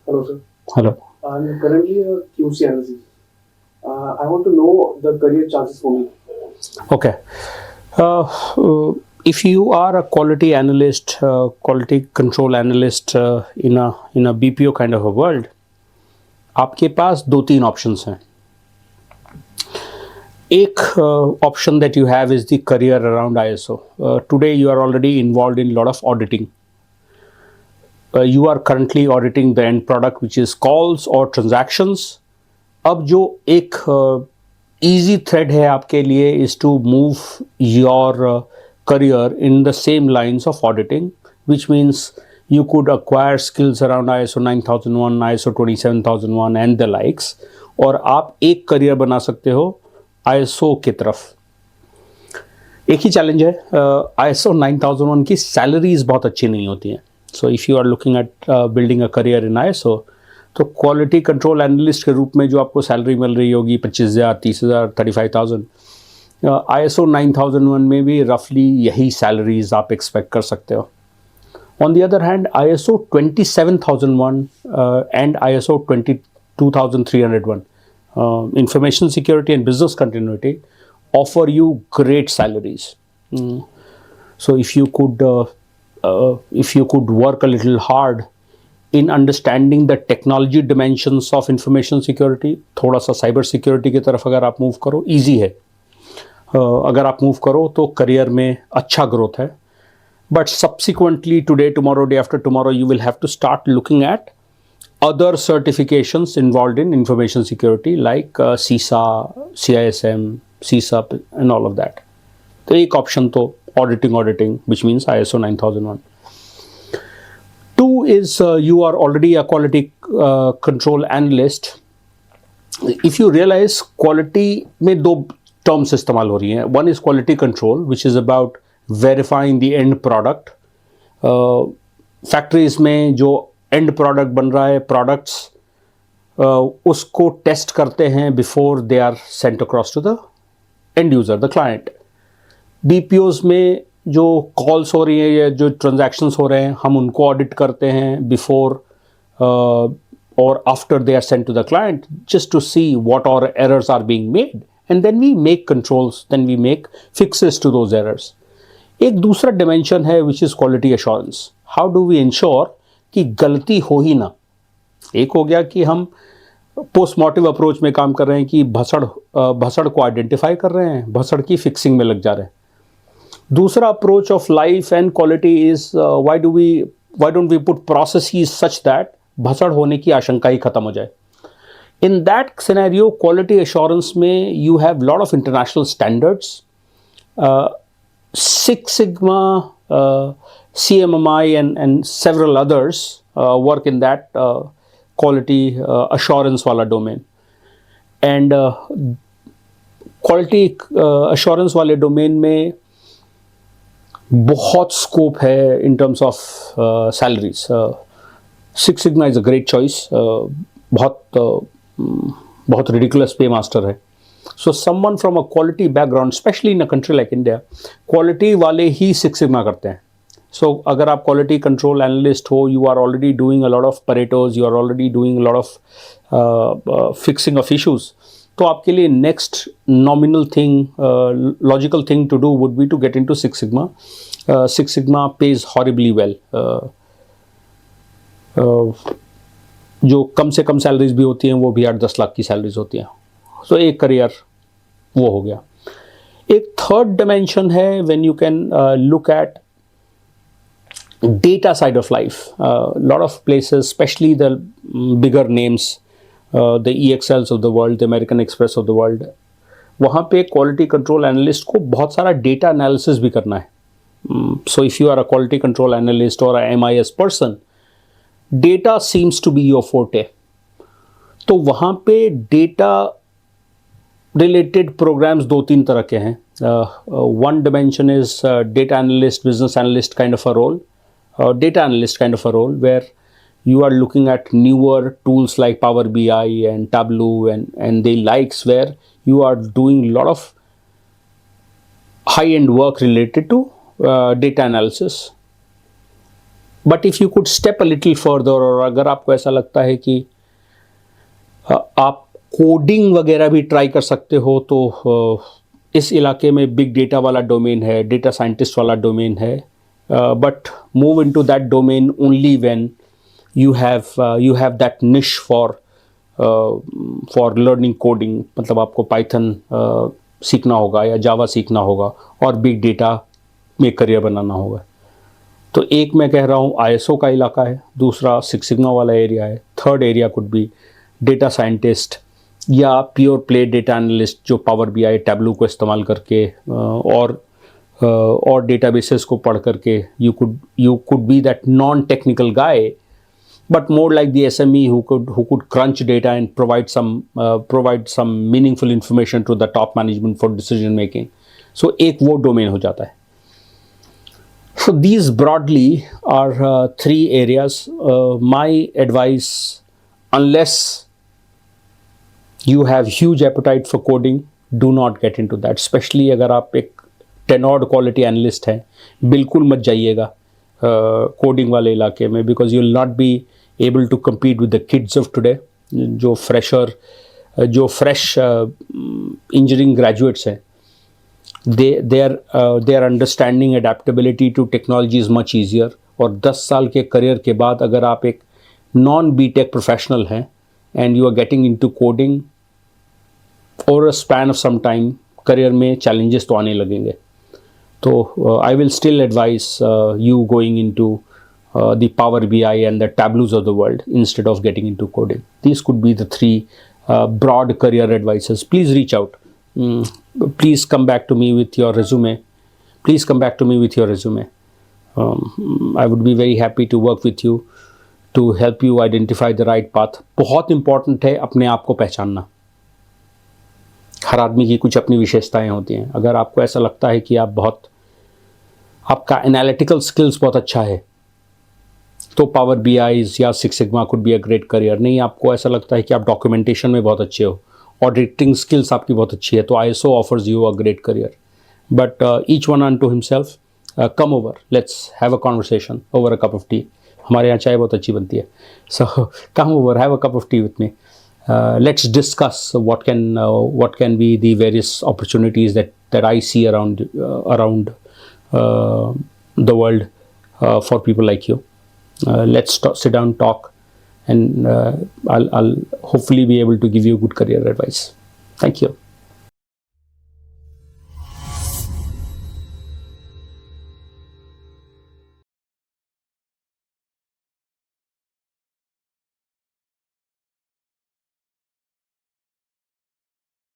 Hello, sir. Hello. I'm currently a QC analyst. I want to know the career chances for me. Okay. If you are a quality analyst, quality control analyst in a BPO kind of a world, आपके पास दो तीन options हैं. एक option that you have is the career around ISO. Today you are already involved in a lot of auditing. You are currently auditing the end product, which is calls or transactions. अब जो एक easy thread है आपके लिए is to move your career in the same lines of auditing, which means you could acquire skills around ISO 9001, ISO 27001 and the likes, और आप एक career बना सकते हो ISO की तरफ. एक ही चैलेंज है, ISO 9001 की सैलरीज बहुत अच्छी नहीं होती हैं. So if you are looking at building a career in ISO, तो क्वालिटी कंट्रोल एनालिस्ट के रूप में जो आपको सैलरी मिल रही होगी 25,000, 30,000, 35,000, ISO 9001 में भी रफली यही सैलरीज आप एक्सपेक्ट कर सकते हो. On the other hand ISO 27001 and ISO 22301, information security and business continuity, offer you great salaries. So if you could work a little hard in understanding the technology dimensions of information security, थोड़ा सा cyber security की तरफ अगर आप move करो, easy है. अगर आप मूव करो तो करियर में अच्छा ग्रोथ है. But subsequently, today, tomorrow, day after tomorrow, you will have to start looking at other certifications involved in information security like CISA, CISM, CSAP and all of that. तो एक option तो auditing, which means ISO 9001. Two is you are already a quality control analyst. If you realize quality में दो terms इस्तेमाल हो रही हैं. One is quality control, which is about verifying the end product. Factories में जो and product बन रहा है, प्रोडक्ट्स उसको टेस्ट करते हैं before they are sent across to the end user, the client. BPOs में जो कॉल्स हो रही हैं या जो ट्रांजैक्शंस हो रहे हैं, हम उनको ऑडिट करते हैं बिफोर और after they are sent to the client, just to see what और errors are being made, and then we make controls, then we make fixes to those errors. एक दूसरा डिमेंशन है which is quality assurance. How do we ensure कि गलती हो ही ना. एक हो गया कि हम पोस्टमॉर्टम अप्रोच में काम कर रहे हैं कि भसड़ को आइडेंटिफाई कर रहे हैं, भसड़ की फिक्सिंग में लग जा रहे हैं. दूसरा approach of life and quality is why don't we put processes such that भसड़ होने की आशंका ही खत्म हो जाए. In that scenario quality assurance में you have lot of international standards. Six Sigma, CMMI and several others work in that quality assurance वाला domain. And quality assurance वाले domain में बहुत scope है in terms of salaries. Six Sigma is a great choice. बहुत ridiculous pay master है. So someone from a quality background, especially in a country like India, quality वाले ही Six Sigma करते हैं. So अगर आप quality control analyst हो, you are already doing a lot of Paretos, you are already doing a lot of fixing of issues. तो आपके लिए next nominal thing, logical thing to do would be to get into Six Sigma. Six Sigma pays horribly well. जो कम से कम salaries भी होती हैं वो भी 8-10 लाख की सैलरीज होती हैं. सो एक करियर वो हो गया. एक थर्ड डिमेंशन है when you can look at data side of life. Lot of places, specially the bigger names, the EXLs of the world, the American express of the world, वहाँ पे क्वालिटी कंट्रोल एनालिस्ट को बहुत सारा data analysis भी करना है. So if you are a quality control analyst और a MIS person, data seems to be your forte. तो वहाँ पे डेटा रिलेटेड प्रोग्राम्स दो तीन तरह के हैं. One dimension is data analyst, business analyst kind of a role, data analyst kind of a role, where you are looking at newer tools like Power BI and Tableau and the likes, where you are doing a lot of high-end work related to data analysis. But if you could step a little further, और अगर आपको ऐसा लगता है कि आप coding वगैरह भी ट्राई कर सकते हो, तो इस इलाके में बिग डेटा वाला डोमेन है, डेटा साइंटिस्ट वाला डोमेन है, but move into that domain only when you have that niche for learning coding. मतलब आपको पाइथन सीखना होगा या जावा सीखना होगा और बिग डेटा में करियर बनाना होगा। तो एक मैं कह रहा हूँ आईएसओ का इलाका है, दूसरा सिक्स सिग्मा वाला एरिया है, third area could be data scientist या प्योर प्ले डेटा एनालिस्ट जो पावर बीआई टैब्लू को इस्तेमाल करके और डेटाबेसेस को पढ़ करके you could be that non technical guy, but more like the SME who could crunch data and provide some meaningful information to the top management for decision making. So एक वो domain हो जाता है. So these broadly are three areas. My advice, unless you have huge appetite for coding, do not get into that. Especially अगर आप एक tenured quality analyst हैं, बिल्कुल मत जाइएगा कोडिंग वाले इलाके में, because you will not be able to compete with the kids of today, जो फ्रेश इंजीनियरिंग ग्रेजुएट्स हैं. Their understanding adaptability to technology is much easier. और 10 साल के करियर के बाद अगर आप एक नॉन बीटेक प्रोफेशनल हैं and you are getting into coding over a span of some time, career में चैलेंजेस तो आने लगेंगे. So I will still advise you going into the Power BI and the Tableaus of the world instead of getting into coding. These could be the three broad career advices. Please reach out. Please come back to me with your resume. I would be very happy to work with you to help you identify the right path. बहुत important है अपने आप को पहचानना. हर आदमी की कुछ अपनी विशेषताएं होती हैं. अगर आपको ऐसा लगता है कि आपका एनालिटिकल स्किल्स बहुत अच्छा है, तो पावर बीआईज या six sigma could be a great career. नहीं, आपको ऐसा लगता है कि आप डॉक्यूमेंटेशन में बहुत अच्छे हो, ऑडिटिंग स्किल्स आपकी बहुत अच्छी है, तो ISO offers you a great career. But each one unto himself. Come over, let's have a conversation over a cup of tea. हमारे यहाँ चाय बहुत अच्छी बनती है, so come over, have a cup of tea with me. Let's discuss what can be the various opportunities that I see around the world for people like you. Let's sit down, talk, and I'll hopefully be able to give you good career advice. Thank you.